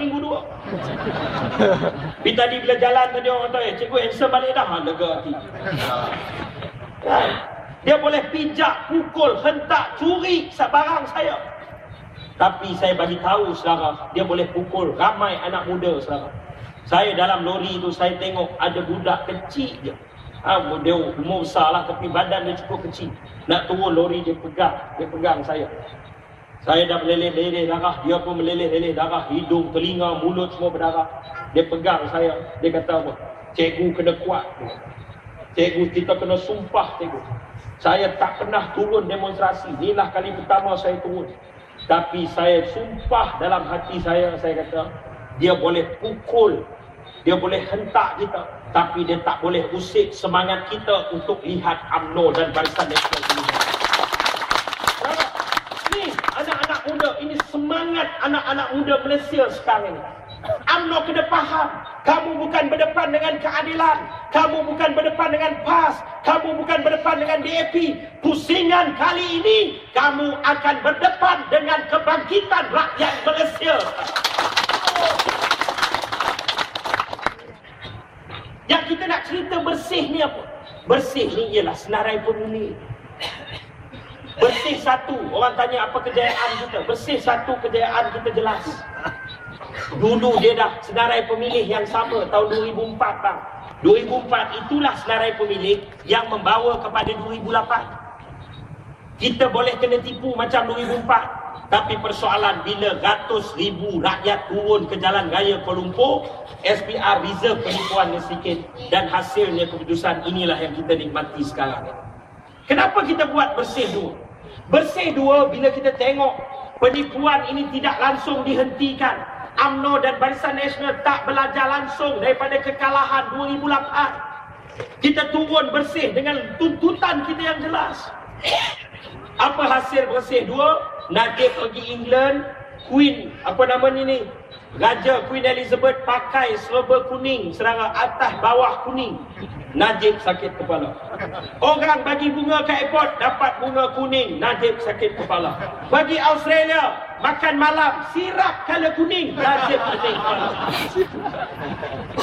seminggu dua. Tapi tadi bila jalan tadi orang kata, cikgu handsome balik dah. Lega hati. Kan? Dia boleh pijak, pukul, hentak, curi barang saya. Tapi saya bagi tahu saudara, dia boleh pukul ramai anak muda saudara. Saya dalam lori tu saya tengok ada budak kecil je. Dia umur besar lah tapi badan dia cukup kecil. Nak turun lori dia pegang saya. Saya dah meleleh-leleh darah, dia pun meleleh-leleh darah, hidung, telinga, mulut semua berdarah. Dia pegang saya, dia kata apa? Cikgu kena kuat. Cikgu kita kena sumpah cikgu. Saya tak pernah turun demonstrasi. Inilah kali pertama saya turun. Tapi saya sumpah dalam hati saya kata, dia boleh pukul, dia boleh hentak kita, tapi dia tak boleh usik semangat kita untuk lihat UMNO dan Barisan Nasional ini. Ni anak-anak muda, ini semangat anak-anak muda Malaysia sekarang ini. UMNO kena faham, kamu bukan berdepan dengan keadilan, kamu bukan berdepan dengan PAS, kamu bukan berdepan dengan DAP. Pusingan kali ini, kamu akan berdepan dengan kebangkitan rakyat Malaysia. Yang kita nak cerita bersih ni apa? Bersih ni ialah senarai pemilih. Bersih satu, orang tanya apa kejayaan kita. Bersih satu, kejayaan kita jelas. Dulu dia dah senarai pemilih yang sama tahun 2004 bang. 2004 itulah senarai pemilih yang membawa kepada 2008. Kita boleh kena tipu macam 2004. Tapi persoalan bila ratus ribu rakyat turun ke jalan raya Kuala Lumpur, SPR reserve penipuan sedikit dan hasilnya keputusan inilah yang kita nikmati sekarang. Kenapa kita buat bersih dua? Bersih dua bila kita tengok penipuan ini tidak langsung dihentikan. UMNO dan Barisan Nasional tak belajar langsung daripada kekalahan 2008. Kita turun bersih dengan tuntutan kita yang jelas. Apa hasil bersih dua? Najib pergi England, Queen, apa nama ni? Raja Queen Elizabeth pakai serba kuning, serara atas bawah kuning. Najib sakit kepala. Orang bagi bunga ke airport, dapat bunga kuning. Najib sakit kepala. Bagi Australia, makan malam, sirap kala kuning. Najib sakit kepala.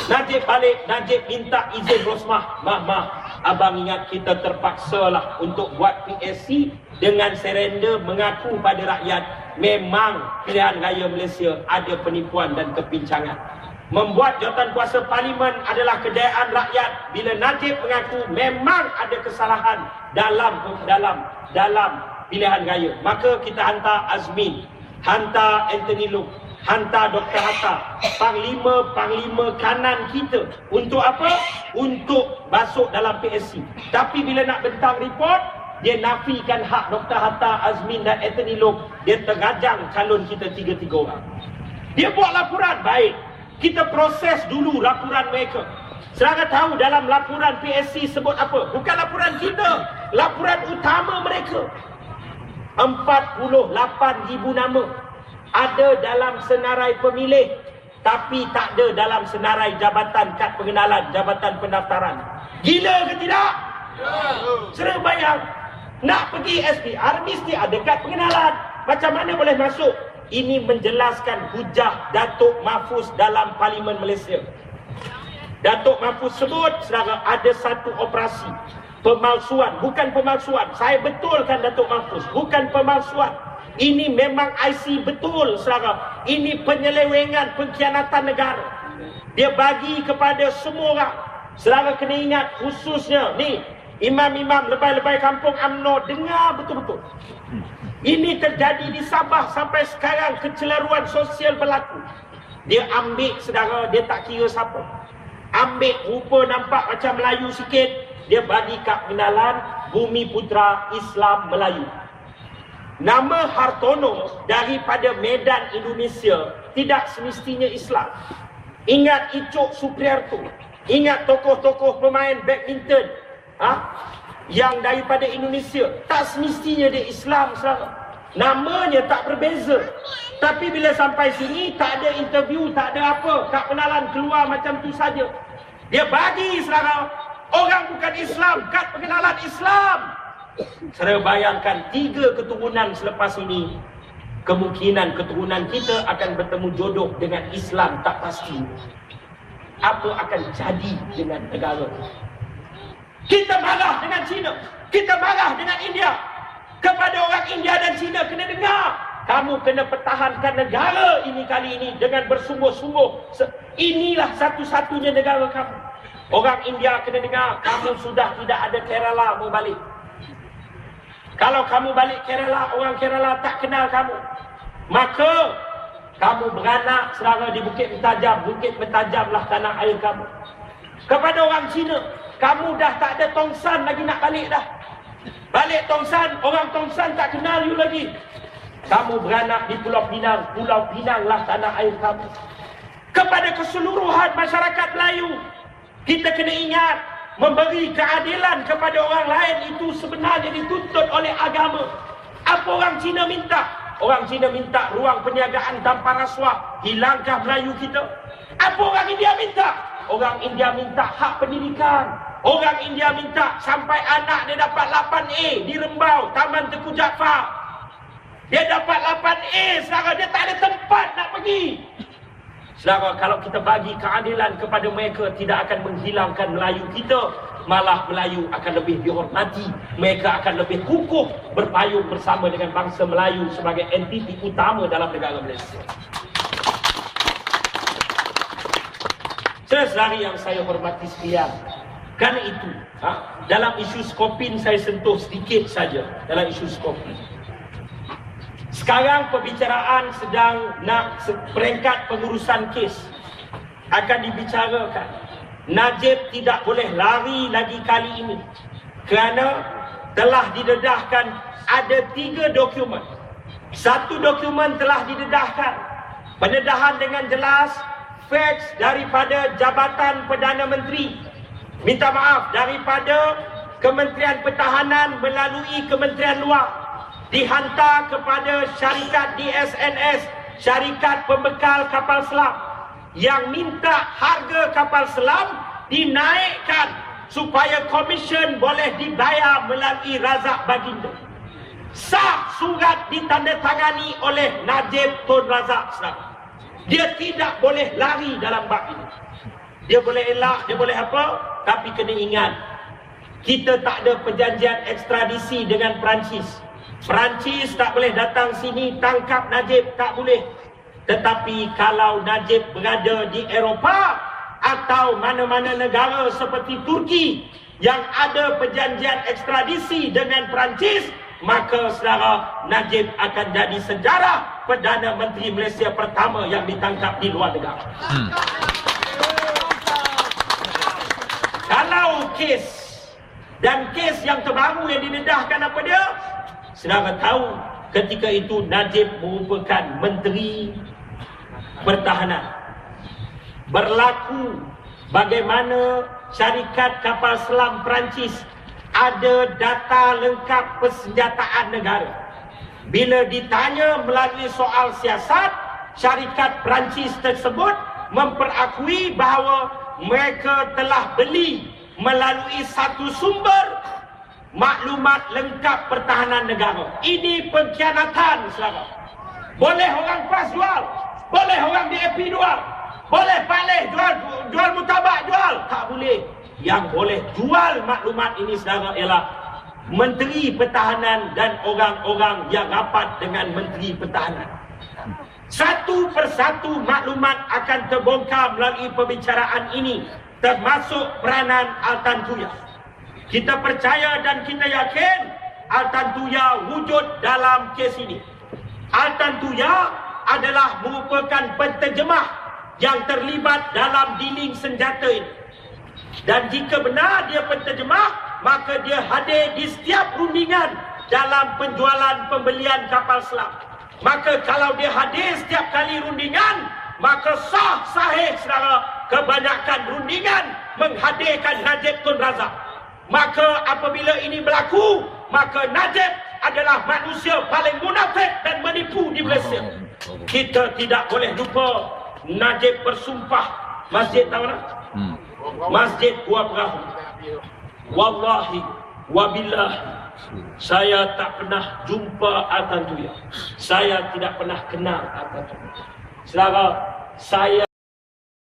Najib balik, Najib minta izin Rosmah. Mah, abang ingat kita terpaksalah untuk buat PSC dengan surrender mengaku pada rakyat memang pilihan raya Malaysia ada penipuan dan kepincangan. Membuat jawatan kuasa parlimen adalah kejayaan rakyat bila Najib mengaku memang ada kesalahan dalam pilihan raya. Maka kita hantar Azmin, hantar Anthony Look, hantar Dr. Hatta, panglima kanan kita. Untuk apa? Untuk masuk dalam PSC. Tapi bila nak bentang report, dia nafikan hak Dr. Hatta, Azmin dan Anthony Look. Dia tergajang calon kita 3 orang. Dia buat laporan, baik. Kita proses dulu laporan mereka. Serangga tahu dalam laporan PSC sebut apa? Bukan laporan kita, laporan utama mereka. 48,000 nama ada dalam senarai pemilih, tapi tak ada dalam senarai jabatan kad pengenalan, jabatan pendaftaran. Gila ke tidak? Sera bayang, nak pergi SPR mesti ada kad pengenalan. Macam mana boleh masuk? Ini menjelaskan hujah Datuk Mahfuz dalam Parlimen Malaysia. Datuk Mahfuz sebut, saudara, ada satu operasi pemalsuan, bukan pemalsuan. Saya betulkan Datuk Mahfuz, bukan pemalsuan. Ini memang IC betul, saudara. Ini penyelewengan, pengkhianatan negara. Dia bagi kepada semua orang. Saudara kena ingat, khususnya ni imam-imam lebay-lebay kampung UMNO, dengar betul-betul. Ini terjadi di Sabah sampai sekarang, kecelaruan sosial berlaku. Dia ambil, saudara, dia tak kira siapa. Ambil rupa nampak macam Melayu sikit, dia bagi kad pengenalan Bumi Putra Islam Melayu. Nama Hartono daripada Medan, Indonesia, tidak semestinya Islam. Ingat Icuk Supriarto, ingat tokoh-tokoh pemain badminton yang daripada Indonesia, tak semestinya dia Islam, saudara. Namanya tak berbeza. Tapi bila sampai sini, tak ada interview, tak ada apa, kad pengenalan keluar macam tu saja. Dia bagi, saudara, orang bukan Islam, kad pengenalan Islam. Saudara bayangkan 3 keturunan selepas ini, kemungkinan keturunan kita akan bertemu jodoh dengan Islam tak pasti. Apa akan jadi dengan negara? Kita marah dengan China, kita marah dengan India. Kepada orang India dan China, kena dengar, kamu kena pertahankan negara ini kali ini dengan bersungguh-sungguh. Inilah satu-satunya negara kamu. Orang India kena dengar, kamu sudah tidak ada Kerala mau balik. Kalau kamu balik Kerala, orang Kerala tak kenal kamu. Maka kamu beranak selama di Bukit Mentajam. Bukit Mentajamlah tanah air kamu. Kepada orang Cina, kamu dah tak ada Tongsan lagi nak balik dah. Balik Tongsan, orang Tongsan tak kenal you lagi. Kamu beranak di Pulau Pinang. Pulau Pinanglah tanah air kamu. Kepada keseluruhan masyarakat Melayu, kita kena ingat, memberi keadilan kepada orang lain itu sebenarnya dituntut oleh agama. Apa orang Cina minta? Orang Cina minta ruang perniagaan tanpa rasuah. Hilangkah Melayu kita? Apa orang India minta? Orang India minta hak pendidikan. Orang India minta sampai anak dia dapat 8A di Rembau, Taman Tengku Jaafar. Dia dapat 8A, saudara, dia tak ada tempat nak pergi. Saudara, kalau kita bagi keadilan kepada mereka, tidak akan menghilangkan Melayu kita. Malah Melayu akan lebih dihormati. Mereka akan lebih kukuh berpayung bersama dengan bangsa Melayu sebagai entiti utama dalam negara Malaysia. Saudari yang saya hormati sekalian, kerana itu, dalam isu Skopin saya sentuh sedikit saja dalam isu Skopin. Sekarang perbicaraan sedang nak peringkat pengurusan kes akan dibicarakan. Najib tidak boleh lari lagi kali ini kerana telah didedahkan ada 3 dokumen. Satu dokumen telah didedahkan, pendedahan dengan jelas, fax daripada Jabatan Perdana Menteri, minta maaf, daripada Kementerian Pertahanan melalui Kementerian Luar, dihantar kepada syarikat DSNS, syarikat pembekal kapal selam, yang minta harga kapal selam dinaikkan supaya komisen boleh dibayar melalui Razak Baginda. Sah surat ditandatangani oleh Najib Tun Razak. Dia tidak boleh lari dalam bab ini. Dia boleh elak, dia boleh apa, tapi kena ingat, kita tak ada perjanjian ekstradisi dengan Perancis. Perancis tak boleh datang sini tangkap Najib, tak boleh. Tetapi kalau Najib berada di Eropah atau mana-mana negara seperti Turki yang ada perjanjian ekstradisi dengan Perancis, maka saudara, Najib akan jadi sejarah Perdana Menteri Malaysia pertama yang ditangkap di luar negara. Kalau kes dan kes yang terbaru yang didedahkan apa dia? Saudara tahu ketika itu Najib merupakan Menteri Pertahanan. Berlaku bagaimana syarikat kapal selam Perancis ada data lengkap persenjataan negara. Bila ditanya melalui soal siasat, syarikat Perancis tersebut memperakui bahawa mereka telah beli melalui satu sumber maklumat lengkap pertahanan negara. Ini pengkhianatan, saudara. Boleh orang PAS jual, boleh orang DAP jual, boleh Pak Leh jual mutabak jual, tak boleh. Yang boleh jual maklumat ini, saudara, ialah Menteri Pertahanan dan orang-orang yang rapat dengan Menteri Pertahanan. Satu persatu maklumat akan terbongkar melalui pembicaraan ini, termasuk peranan Altan Tuya. Kita percaya dan kita yakin Altan Tuya wujud dalam kes ini. Altan Tuya adalah merupakan penterjemah yang terlibat dalam dealing senjata ini. Dan jika benar dia penterjemah, maka dia hadir di setiap rundingan dalam penjualan pembelian kapal selam. Maka kalau dia hadir setiap kali rundingan, maka sahih saudara, kebanyakan rundingan menghadirkan Najib Tun Razak. Maka apabila ini berlaku, maka Najib adalah manusia paling munafik dan menipu di Malaysia. Kita tidak boleh lupa Najib bersumpah masjid tahu tak? Masjid Gua Perahu. Wallahi wabillahi Saya tak pernah jumpa Atan Tuya. Saya tidak pernah kenal Atan Tuya. Saudara, saya